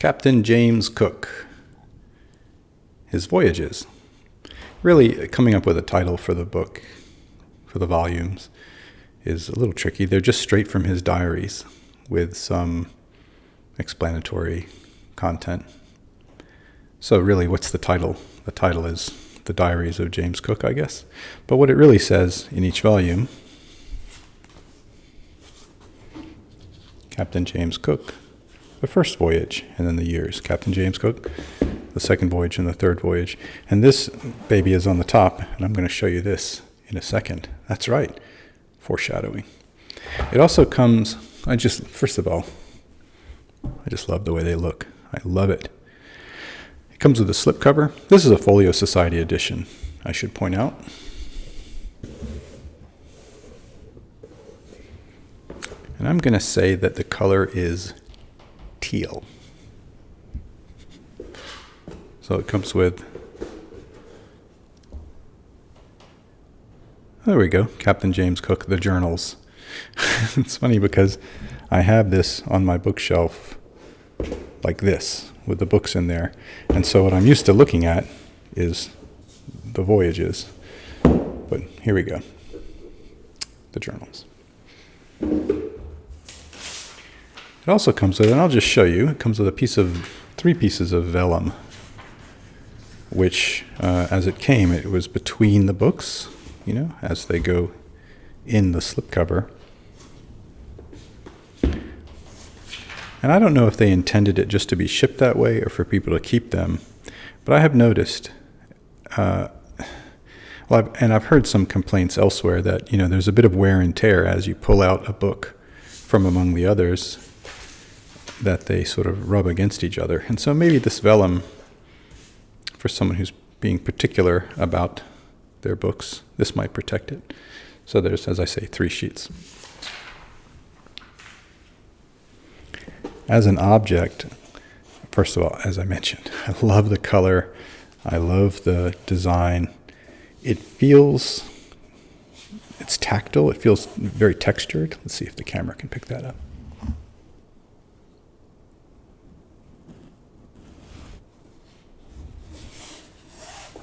Captain James Cook, his voyages. Really, coming up with a title for the book, for the volumes, is a little tricky. They're just straight from his diaries with some explanatory content. So really, what's the title? The title is The Diaries of James Cook, I guess. But what it really says in each volume, Captain James Cook, the first voyage, and then the years. Captain James Cook, the second voyage and the third voyage. And this baby is on the top, and I'm going to show you this in a second. That's right, foreshadowing. It also comes, first of all, I just love the way they look. I love it. It comes with a slipcover. This is a Folio Society edition, I should point out. And I'm going to say that the color is teal. So it comes with, there we go, Captain James Cook, the journals. It's funny because I have this on my bookshelf like this, with the books in there. And so what I'm used to looking at is the voyages. But here we go, the journals. It also comes with, and I'll just show you, it comes with three pieces of vellum, which, as it came, it was between the books, as they go in the slipcover. And I don't know if they intended it just to be shipped that way or for people to keep them, but I have noticed, I've heard some complaints elsewhere that, there's a bit of wear and tear as you pull out a book from among the others, that they sort of rub against each other. And so maybe this vellum, for someone who's being particular about their books, this might protect it. So there's, as I say, 3 sheets. As an object, first of all, as I mentioned, I love the color. I love the design. It's tactile. It feels very textured. Let's see if the camera can pick that up.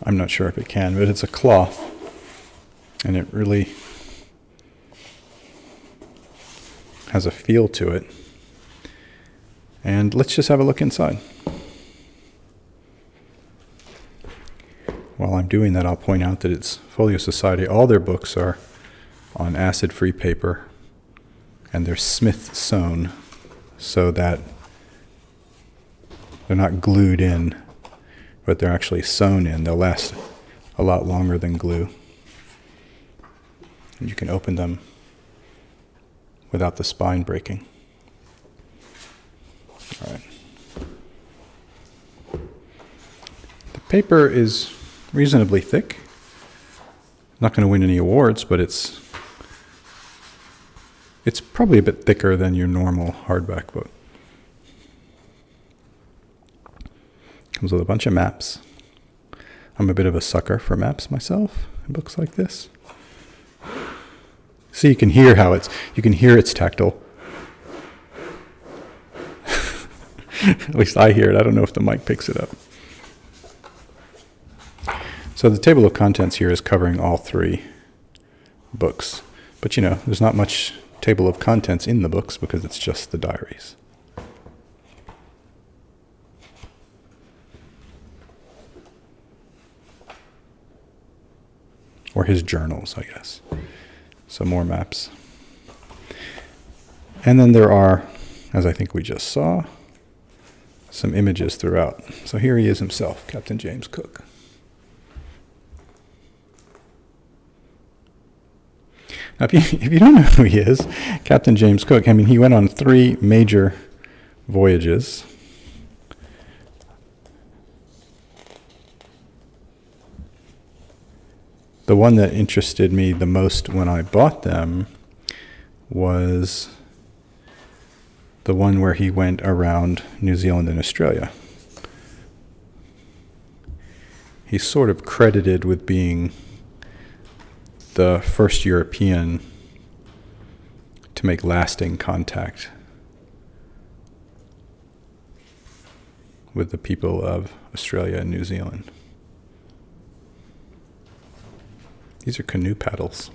I'm not sure if it can, but it's a cloth, and it really has a feel to it. And let's just have a look inside. While I'm doing that, I'll point out that it's Folio Society. All their books are on acid-free paper, and they're Smith sewn so that they're not glued in, but they're actually sewn in. They'll last a lot longer than glue. And you can open them without the spine breaking. All right. The paper is reasonably thick. Not going to win any awards, but it's probably a bit thicker than your normal hardback book. Comes with a bunch of maps. I'm a bit of a sucker for maps myself in books like this. So you can hear it's tactile. At least I hear it. I don't know if the mic picks it up. So the table of contents here is covering all 3 books. But there's not much table of contents in the books because it's just the diaries. Or his journals, I guess. So more maps. And then there are, as I think we just saw, some images throughout. So here he is himself, Captain James Cook. Now, if you don't know who he is, Captain James Cook, he went on 3 major voyages. The one that interested me the most when I bought them was the one where he went around New Zealand and Australia. He's sort of credited with being the first European to make lasting contact with the people of Australia and New Zealand. These are canoe paddles.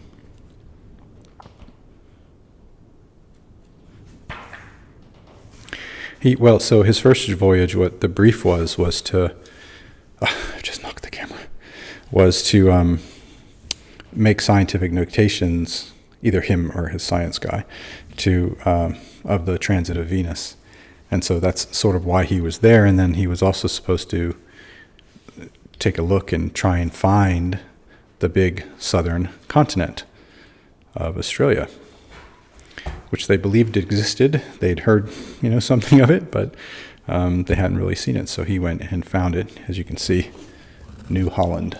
So his first voyage, what the brief was to, I just knocked the camera, was to make scientific notations, either him or his science guy, of the transit of Venus. And so that's sort of why he was there. And then he was also supposed to take a look and try and find the big southern continent of Australia, which they believed existed. They'd heard, something of it, but they hadn't really seen it. So he went and found it, as you can see, New Holland.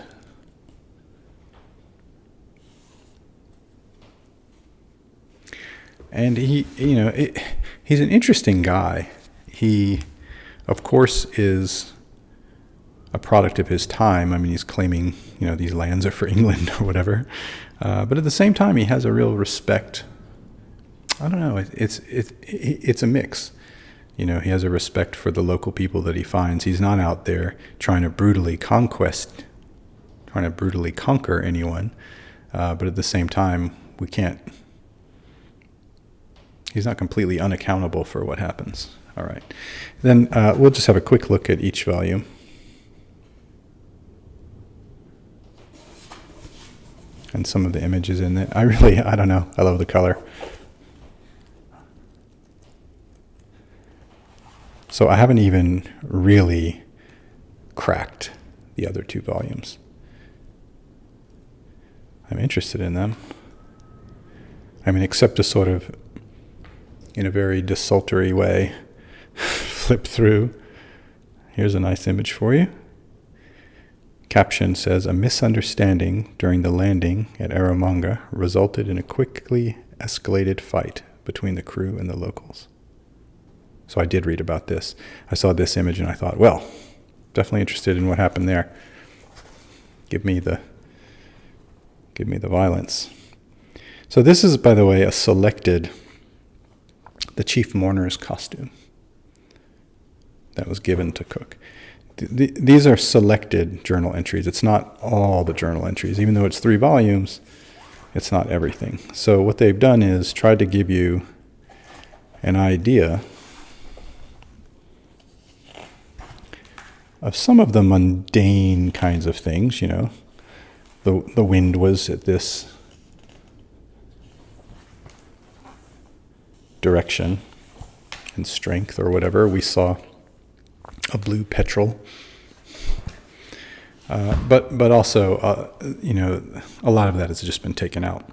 And he's an interesting guy. He, of course, is a product of his time. I mean, he's claiming, these lands are for England or whatever. But at the same time, he has a real respect. I don't know. It's a mix. He has a respect for the local people that he finds. He's not out there trying to brutally conquer anyone. But at the same time, he's not completely unaccountable for what happens. All right. Then we'll just have a quick look at each volume. And some of the images in it. I don't know. I love the color. So I haven't even really cracked the other two volumes. I'm interested in them. I mean, except to sort of, in a very desultory way, flip through. Here's a nice image for you. Caption says, a misunderstanding during the landing at Eromanga resulted in a quickly escalated fight between the crew and the locals. So I did read about this. I saw this image and I thought, well, definitely interested in what happened there. Give me the violence. So this is, by the way, the chief mourner's costume that was given to Cook. These are selected journal entries. It's not all the journal entries. Even though it's 3 volumes, it's not everything. So what they've done is tried to give you an idea of some of the mundane kinds of things. The wind was at this direction and strength or whatever. We saw a blue petrel. But also, a lot of that has just been taken out.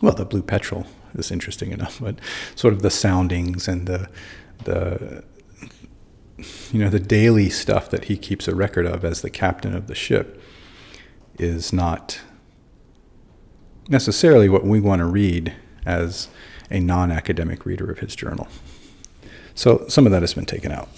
Well, the blue petrel is interesting enough, but sort of the soundings and the daily stuff that he keeps a record of as the captain of the ship is not necessarily what we want to read as a non-academic reader of his journal. So some of that has been taken out.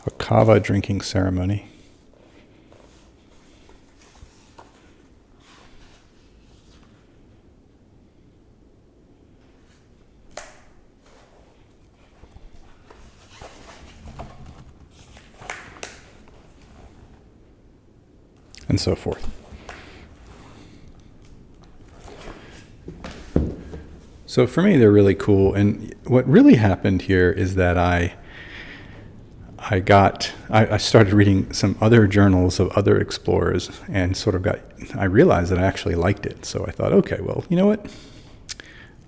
A kava drinking ceremony. And so forth. So for me, they're really cool. And what really happened here is that I started reading some other journals of other explorers and I realized that I actually liked it. So I thought, okay, well, you know what?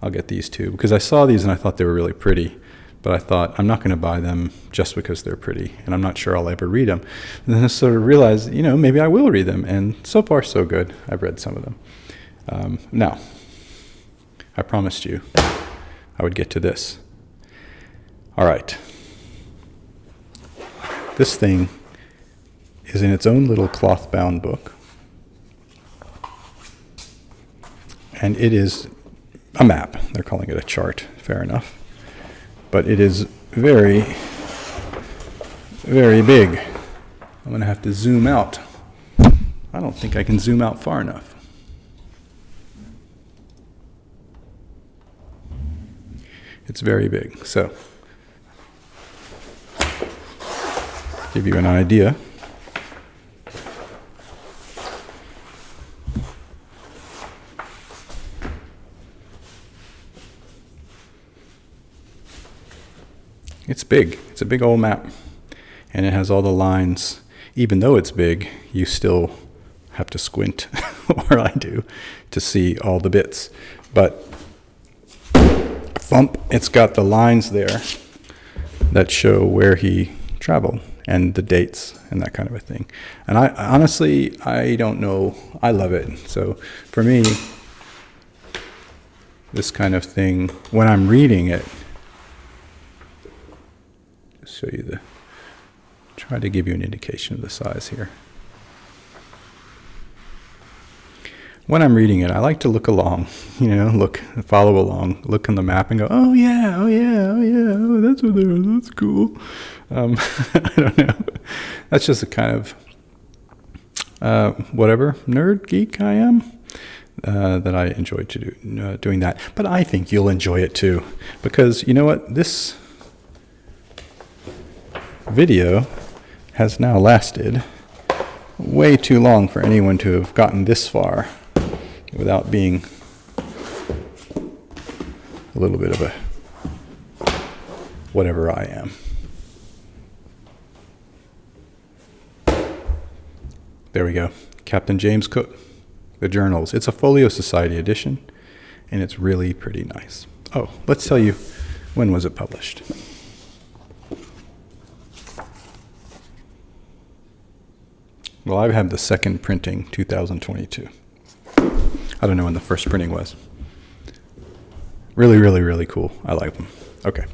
I'll get these two, because I saw these and I thought they were really pretty, but I thought I'm not going to buy them just because they're pretty, and I'm not sure I'll ever read them. And then I sort of realized, maybe I will read them, and so far so good. I've read some of them. Now, I promised you I would get to this. All right. This thing is in its own little cloth-bound book. And it is a map. They're calling it a chart, fair enough. But it is very, very big. I'm going to have to zoom out. I don't think I can zoom out far enough. It's very big. So, give you an idea. It's big. It's a big old map. And it has all the lines. Even though it's big, you still have to squint, or I do, to see all the bits. But thump, it's got the lines there that show where he traveled and the dates and that kind of a thing. And I honestly, I don't know. I love it. So for me, this kind of thing, when I'm reading it, show you the, try to give you an indication of the size here. When I'm reading it, I like to look along, follow along, look on the map and go, oh yeah, oh that's what there is, that's cool. I don't know. That's just a kind of, whatever, nerd, geek I am, that I enjoy to do, doing that. But I think you'll enjoy it too, because you know what, this video has now lasted way too long for anyone to have gotten this far without being a little bit of a whatever I am. There we go. Captain James Cook, the journals. It's a Folio Society edition, and it's really pretty nice. Oh, let's tell you, when was it published? Well, I have the second printing, 2022. I don't know when the first printing was. Really, really, really cool. I like them. Okay.